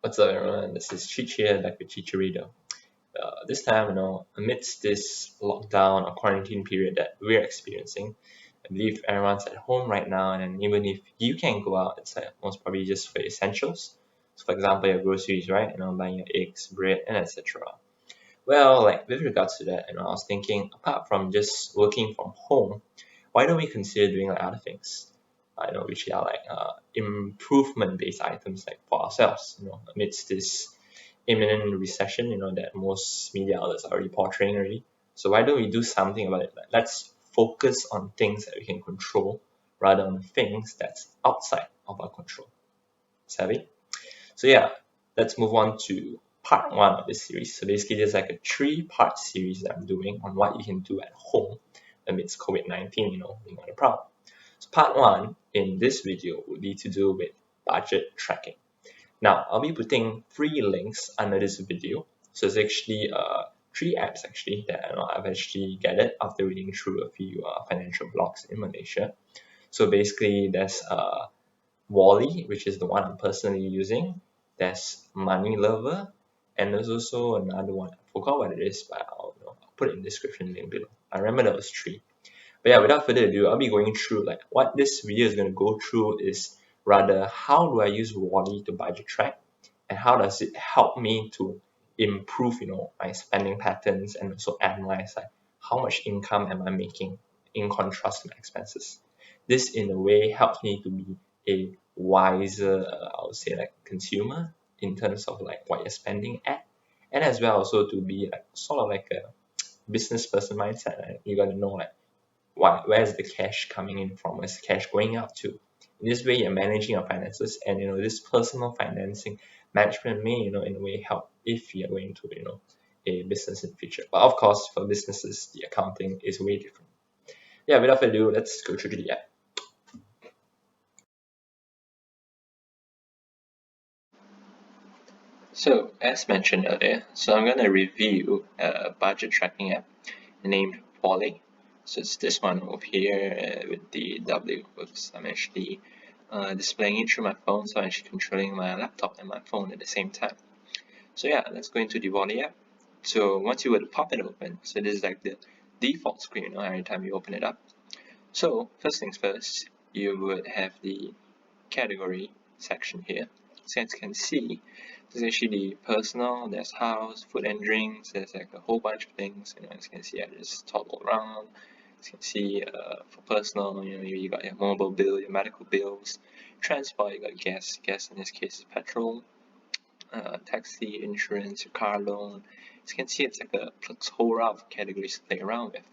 What's up, everyone? This is Chich here, back with Chicharito. This time, amidst this lockdown or quarantine period that we're experiencing, I believe everyone's at home right now, and even if you can go out, it's like most probably just for essentials. So, for example, your groceries, right? Buying your eggs, bread, and etc. Well, like with regards to that, I was thinking, apart from just working from home, why don't we consider doing like other things? Which are like improvement-based items, like for ourselves. Amidst this imminent recession, that most media outlets are already portraying already. So why don't we do something about it? Like, let's focus on things that we can control rather than things that's outside of our control. Savvy? So yeah, let's move on to part one of this series. So basically, there's like a three-part series that I'm doing on what you can do at home amidst COVID-19, being on the prowl. So part one in this video would be to do with budget tracking. Now, I'll be putting 3 links under this video. So it's actually 3 apps actually that I've actually gathered after reading through a few financial blogs in Malaysia. So basically, there's Wally, which is the one I'm personally using. There's Money Lover, and there's also another one. I forgot what it is, but I'll put it in the description link below. I remember there was 3. But yeah, without further ado, I'll be going through like what this video is going to go through is rather how do I use Wally to budget track, and how does it help me to improve my spending patterns, and also analyze like how much income am I making in contrast to my expenses. This in a way helps me to be a wiser, I would say, like consumer in terms of like what you're spending at, and as well also to be like sort of like a business person mindset. Right? You got to know like where's the cash coming in from, where's the cash going out to. In this way, you're managing your finances, and this personal financing management may in a way help if you're going to a business in the future. But of course, for businesses, the accounting is way different. Yeah, without further ado, let's go through the app. So as mentioned earlier, I'm going to review a budget tracking app named Wally. So it's this one over here with the W. Oops, I'm actually displaying it through my phone, so I'm actually controlling my laptop and my phone at the same time. So yeah, let's go into the Wally app. So once you were to pop it open, so this is like the default screen every time you open it up. So first things first, you would have the category section here. So as you can see, there's actually the personal, there's house, food and drinks, there's like a whole bunch of things. As you can see, I just toggle around. As you can see, for personal, you got your mobile bill, your medical bills, transport, you got gas in this case is petrol, taxi, insurance, your car loan. As you can see, it's like a plethora of categories to play around with.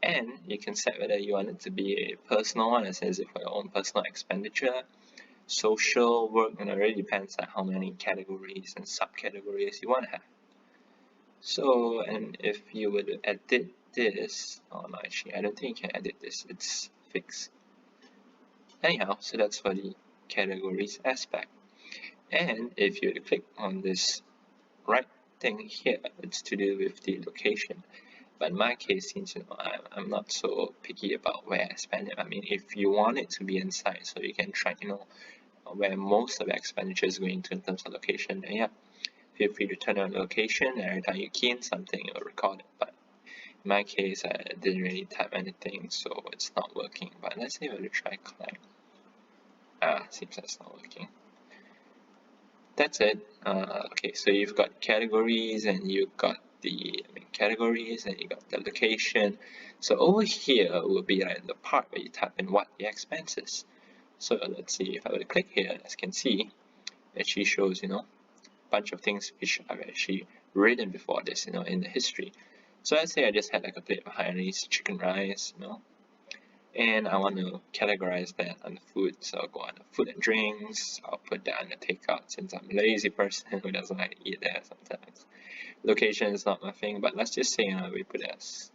And you can set whether you want it to be a personal one, as if for your own personal expenditure, social, work, and it really depends on how many categories and subcategories you want to have. So, and if you were to edit this, oh no, actually I don't think you can edit this, it's fixed. Anyhow, so that's for the categories aspect. And if you click on this right thing here, it's to do with the location. But in my case, since I'm not so picky about where I spend it, I mean, if you want it to be inside, so you can track where most of the expenditure is going to in terms of location, then yeah, feel free to turn on location, and every time you key in something, it will record it. But in my case, I didn't really type anything, so it's not working. But let's see if we try climb. Seems that's not working. That's it. Okay, so you've got categories, and you've got the categories, and you got the location. So over here will be like the part where you type in what the expense is. So let's see, if I were to click here, as you can see, it actually shows a bunch of things which I've actually written before this in the history. So let's say I just had like a plate of Hainanese chicken rice, and I want to categorize that under food, so I'll go under food and drinks. I'll put that under takeout since I'm a lazy person who doesn't like to eat there sometimes. Location is not my thing, but let's just say we put it as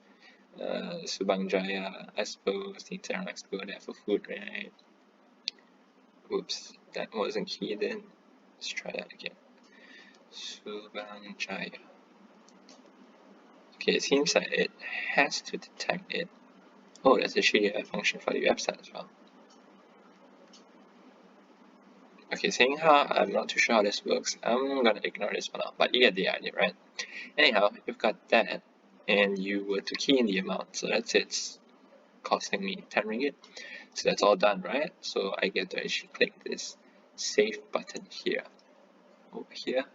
Subang Jaya. I suppose the term likes to go there for food, right? Oops, that wasn't keyed in. Let's try that again. Subang Jaya. Okay, it seems like it has to detect it. Oh, there's actually a function for the website as well. Okay, seeing how I'm not too sure how this works, I'm gonna ignore this for now, but you get the idea, right? Anyhow, you've got that, and you were to key in the amount, so that's it. It's costing me 10 ringgit. So that's all done, right? So I get to actually click this save button here, over here.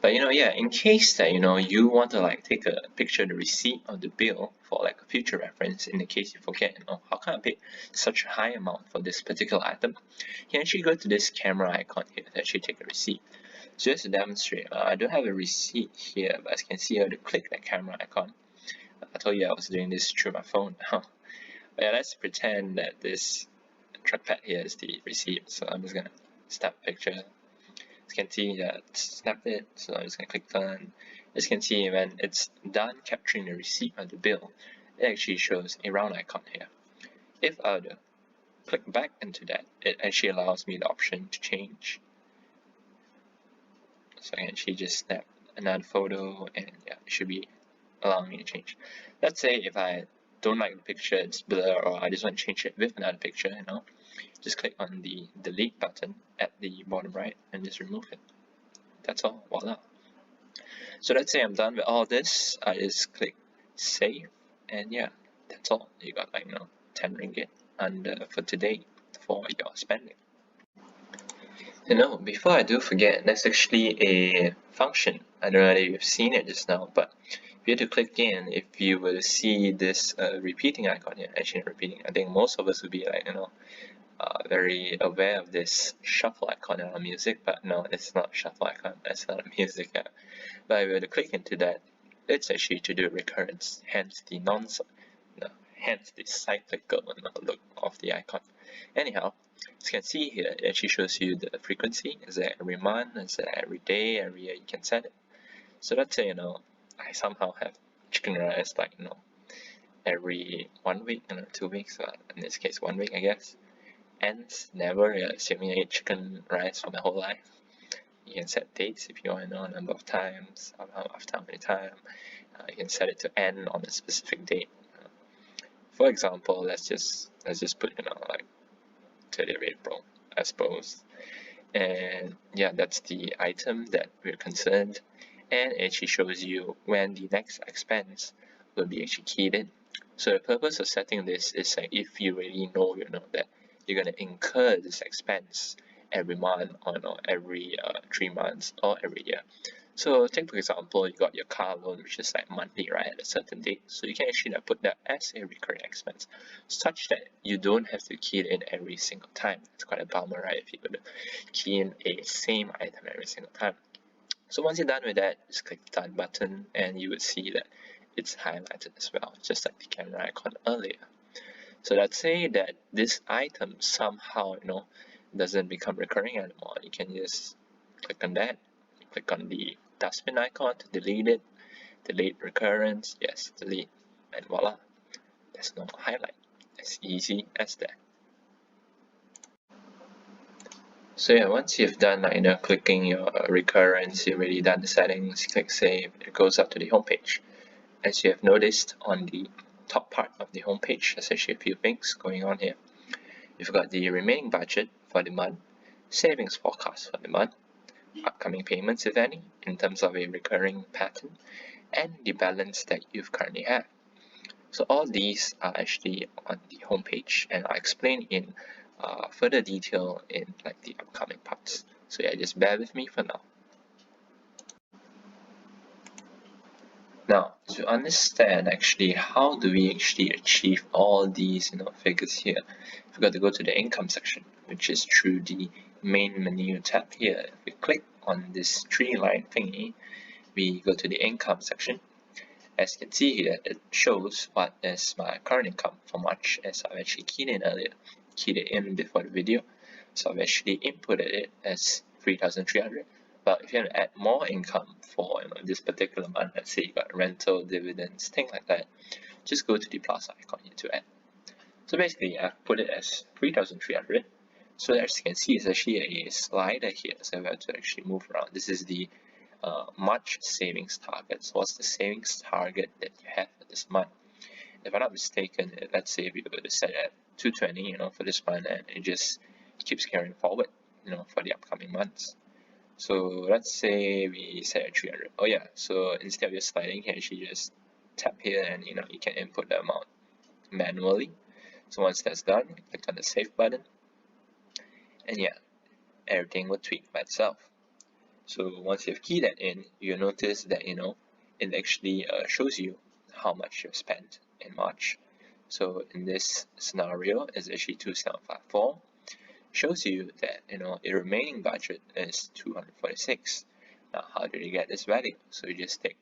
But yeah, in case that you want to like take a picture of the receipt of the bill for like a future reference, in the case you forget, how can I pay such a high amount for this particular item, you can actually go to this camera icon here to actually take a receipt. So just to demonstrate, I don't have a receipt here, but as you can see, I have to click that camera icon. I told you I was doing this through my phone now. But yeah, let's pretend that this trackpad here is the receipt. So I'm just gonna snap a picture. As you can see that snapped it, so I'm just gonna click done. As you can see, when it's done capturing the receipt of the bill, it actually shows a round icon here. If I were to click back into that, it actually allows me the option to change. So I can actually just snap another photo, and yeah, it should be allowing me to change. Let's say if I don't like the picture, it's blur, or I just want to change it with another picture, just click on the delete button at the bottom right and just remove it. That's all, voila. So let's say I'm done with all this, I just click save, and yeah, that's all. You got 10 ringgit for today for your spending. Before I do forget, there's actually a function. I don't know whether you've seen it just now, but if you had to click in, if you were to see this repeating icon here, actually repeating, I think most of us would be like, very aware of this shuffle icon in our music, but no, it's not shuffle icon, it's not a music app. But if we were to click into that, it's actually to do recurrence, hence the hence the cyclical look of the icon. Anyhow, as you can see here, it actually shows you the frequency. Is it every month? Is it every day? Every year? You can set it. So let's say I somehow have chicken rice like every 1 week, 2 weeks, in this case 1 week, I guess. Ends never, assuming I eat chicken rice for my whole life. You can set dates if you want to know, number of times, after how many times. You can set it to end on a specific date. For example, let's just put like 30th of April, I suppose. And yeah, that's the item that we're concerned, and it actually shows you when the next expense will be actually keyed in. So the purpose of setting this is like if you really know that you're going to incur this expense every month, or every 3 months, or every year. So take for example, you got your car loan, which is like monthly, right, at a certain date. So you can actually put that as a recurring expense, such that you don't have to key it in every single time. It's quite a bummer, right, if you could key in a same item every single time. So once you're done with that, just click the done button, and you would see that it's highlighted as well, just like the camera icon earlier. So let's say that this item somehow doesn't become recurring anymore. You can just click on that, click on the dustbin icon to delete it, delete recurrence, yes, delete, and voila, there's no highlight. As easy as that. So yeah, once you've done clicking your recurrence, you've already done the settings, click save, it goes up to the home page. As you have noticed, on the top part of the home page, there's actually a few things going on here. You've got the remaining budget for the month, savings forecast for the month, upcoming payments if any, in terms of a recurring pattern, and the balance that you've currently have. So all these are actually on the home page, and I'll explain in further detail in like the upcoming parts. So yeah, just bear with me for now. Now, to understand actually how do we actually achieve all these figures here, we've got to go to the income section, which is through the main menu tab here. If we click on this 3-line thingy, we go to the income section. As you can see here, it shows what is my current income for March, as I've actually keyed it in before the video. So I've actually inputted it as 3,300. But if you want to add more income for this particular month, let's say you got rental, dividends, things like that, just go to the plus icon here to add. So basically, I've put it as 3,300. So as you can see, it's actually a slider here, so we have to actually move around. This is the March savings target. So what's the savings target that you have for this month? If I'm not mistaken, let's say we were to set at 220, for this month, and it just keeps carrying forward, for the upcoming months. So let's say we set at 300. Oh yeah, so instead of just sliding, you can actually just tap here and you can input the amount manually. So once that's done, click on the save button, and yeah, everything will tweak by itself. So once you've keyed that in, you'll notice that it actually shows you how much you've spent in March. So in this scenario, it's actually 2754. Shows you that your remaining budget is 246. Now how did you get this value? So you just take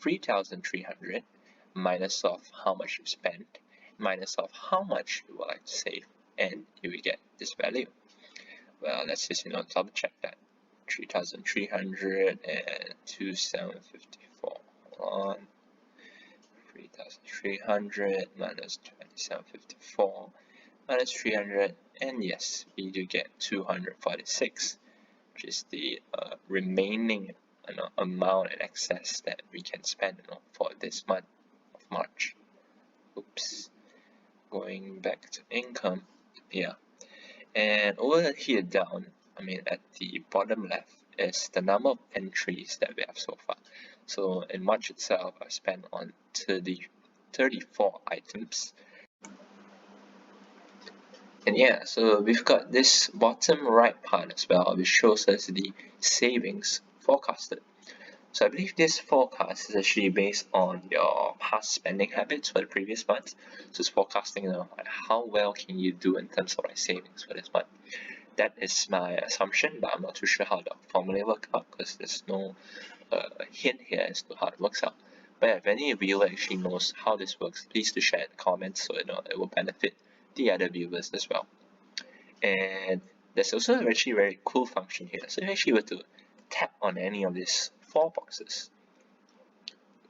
3,300 minus off how much you spent, minus off how much you would like to save, and you will get this value. Well, let's just double check that. 3,300 and 2,754. Hold on. 3,300 minus 2,754 minus 300, and yes, we do get 246, which is the remaining amount in excess that we can spend for this month of March. Oops, going back to income, yeah, and over here down, at the bottom left is the number of entries that we have so far. So in March itself, I spent on 34 items. And yeah, so we've got this bottom right part as well, which shows us the savings forecasted. So I believe this forecast is actually based on your past spending habits for the previous month. So it's forecasting how well can you do in terms of savings for this month. That is my assumption, but I'm not too sure how the formula works out because there's no hint here as to how it works out. But if any viewer actually knows how this works, please do share in the comments so it will benefit the other viewers as well. And there's also actually a very cool function here. So if you actually were to tap on any of these 4 boxes,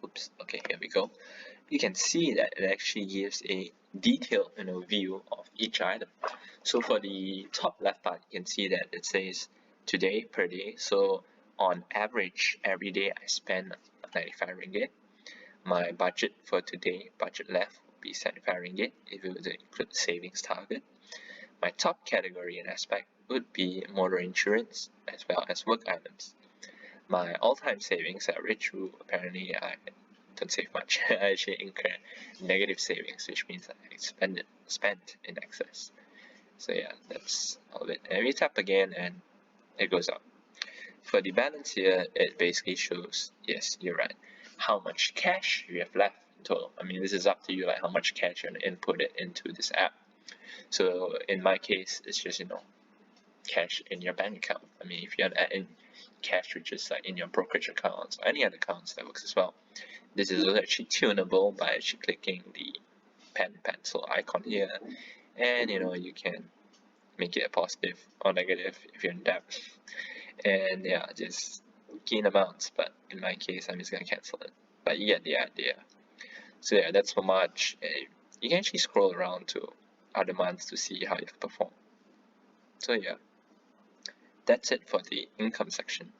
oops, okay, here we go, you can see that it actually gives a detailed view of each item. So for the top left part, you can see that it says today per day. So on average, every day I spend 95 ringgit. My budget for today, budget left, would be 75 ringgit if it were to include the savings target. My top category and aspect would be motor insurance as well as work items. My all-time savings average, apparently I don't save much. I actually incur negative savings, which means I spent in excess. So yeah, that's all of it. And we tap again and it goes up. For the balance here, it basically shows, yes, you're right, how much cash you have left in total. This is up to you, like how much cash you're going to input it into this app. So in my case, it's just cash in your bank account. If you add in cash, which is like in your brokerage accounts or any other accounts, that works as well. This is actually tunable by actually clicking the pen pencil icon here, and you can make it a positive or negative if you're in debt. And yeah, just key in amounts, but in my case I'm just gonna cancel it, but you get the idea. So yeah, that's for March. You can actually scroll around to other months to see how you've performed. So yeah, that's it for the income section.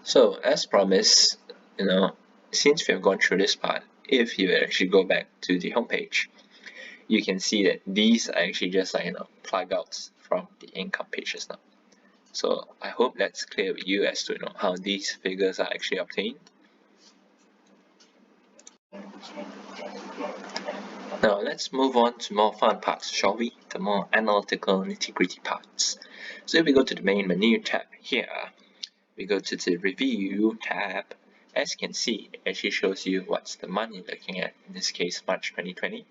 So as promised, since we have gone through this part, if you actually go back to the homepage, you can see that these are actually just like plug outs from the income pages now. So I hope that's clear with you as to how these figures are actually obtained. Now let's move on to more fun parts, shall we? The more analytical nitty-gritty parts. So if we go to the main menu tab here, we go to the review tab. As you can see, it actually shows you what's the month you're looking at, in this case March 2020.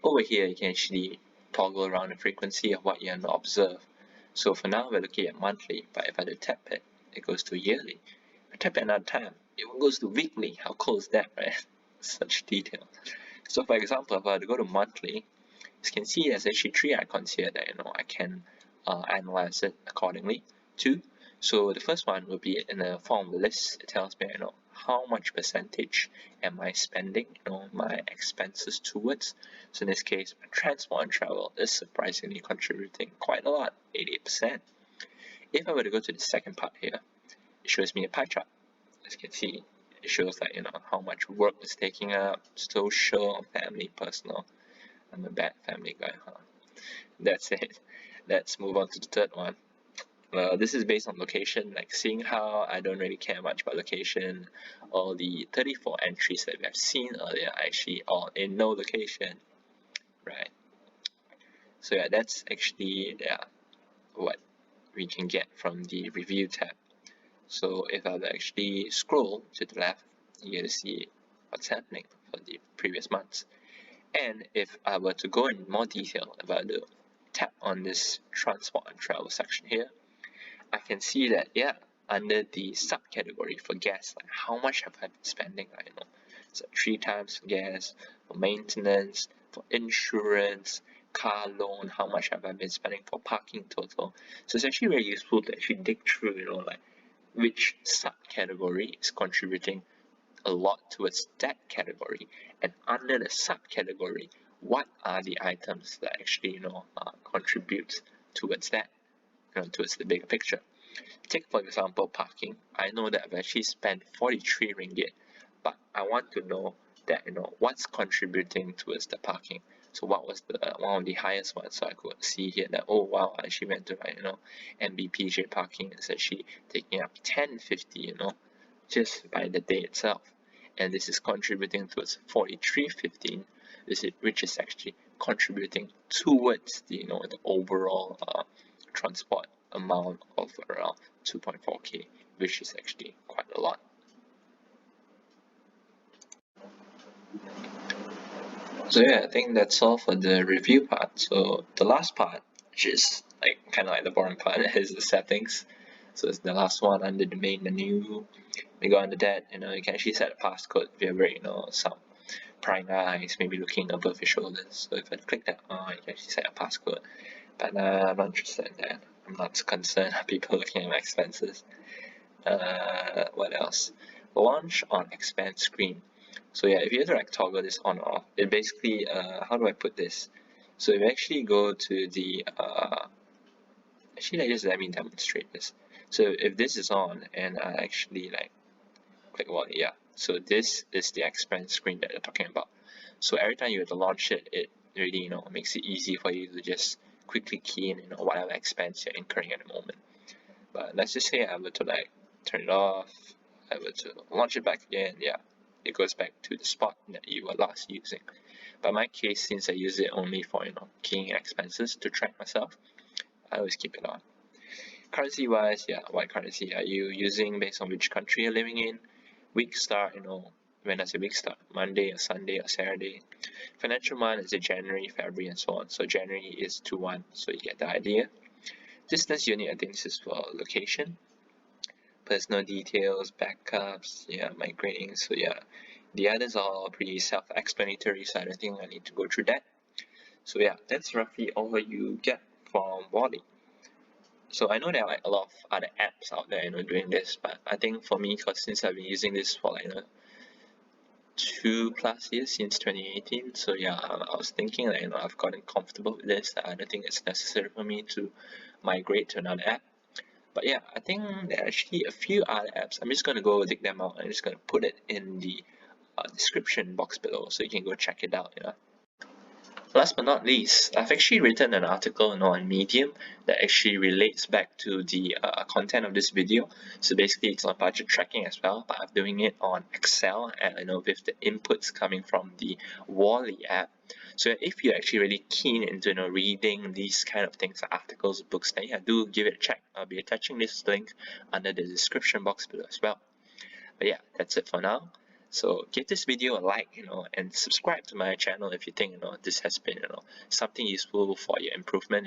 Over here you can actually toggle around the frequency of what you want to observe. So for now we're looking at monthly, but if I do tap it, it goes to yearly. If I tap it another time, it goes to weekly. How cool is that, right? Such detail. So for example, if I go to monthly, you can see there's actually 3 icons here that I can analyze it accordingly to. So the first one will be in the form of a list. It tells me how much percentage am I spending my expenses towards. So in this case, my transport and travel is surprisingly contributing quite a lot, 88%. If I were to go to the second part here, it shows me a pie chart. As you can see, it shows how much work is taking up, social, family, personal. I'm a bad family guy, huh? That's it. Let's move on to the third one. This is based on location, like seeing how I don't really care much about location. All the 34 entries that we have seen earlier are actually all in no location, right? So yeah, that's actually what we can get from the review tab. So if I actually scroll to the left, you get to see what's happening for the previous months. And if I were to go in more detail about the tap on this transport and travel section here, I can see that under the subcategory for gas, like how much have I been spending, so 3 times for gas, for maintenance, for insurance, car loan, how much have I been spending for parking total. So it's actually very useful to actually dig through, like which subcategory is contributing a lot towards that category, and under the subcategory, what are the items that actually contribute towards that, towards the bigger picture. Take for example parking. I know that I've actually spent 43 ringgit, but I want to know that what's contributing towards the parking. So what was the one of the highest ones? So I could see here that, oh wow, I actually went to MBPJ parking is actually taking up 1050, just by the day itself, and this is contributing towards 4315, which is actually contributing towards the the overall transport amount of around 2.4k, which is actually quite a lot. So yeah, I think that's all for the review part. So the last part, which is kind of like the boring part, is the settings. So it's the last one under the main menu. We go under that, you can actually set a passcode if you have very, some prying eyes, maybe looking above your shoulders. So if I click that on, you can actually set a passcode. But I'm not interested in that. I'm not concerned with people looking at my expenses. What else? Launch on expand screen. So yeah, if you have to toggle this on or off, it basically, how do I put this? So if you actually go to the, just let me demonstrate this. So if this is on and I actually click Wally, yeah. So this is the expand screen that they're talking about. So every time you have to launch it, it really, makes it easy for you to just quickly key in, whatever expense you're incurring at the moment. But let's just say I were to turn it off, I were to launch it back again, yeah, it goes back to the spot that you were last using. But in my case, since I use it only for keying in expenses to track myself, I always keep it on. Currency wise, yeah, what currency are you using based on which country you're living in? Week start, when does your week start? Monday or Sunday or Saturday? Financial month, is it January, February, and so on? So January is 2-1, so you get the idea. Distance unit, I think this is for location. Personal details, backups, yeah, migrating, so yeah. The others are all pretty self-explanatory, so I don't think I need to go through that. So yeah, that's roughly all you get from Wally. So I know there are a lot of other apps out there, doing this, but I think for me, because since I've been using this for 2+ years, since 2018, so yeah, I was thinking I've gotten comfortable with this. I don't think it's necessary for me to migrate to another app. But yeah, I think there are actually a few other apps. I'm just gonna go dig them out. I'm just gonna put it in the description box below, so you can go check it out. Last but not least, I've actually written an article on Medium that actually relates back to the content of this video. So basically it's on budget tracking as well, but I'm doing it on Excel and with the inputs coming from the Wally app. So if you're actually really keen into reading these kind of things, articles, books, then yeah, do give it a check. I'll be attaching this link under the description box below as well. But yeah, that's it for now. So give this video a like, and subscribe to my channel if you think, this has been, something useful for your improvement,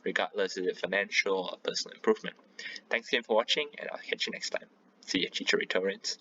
regardless of the financial or personal improvement. Thanks again for watching, and I'll catch you next time. See you, Chicho Recurrence.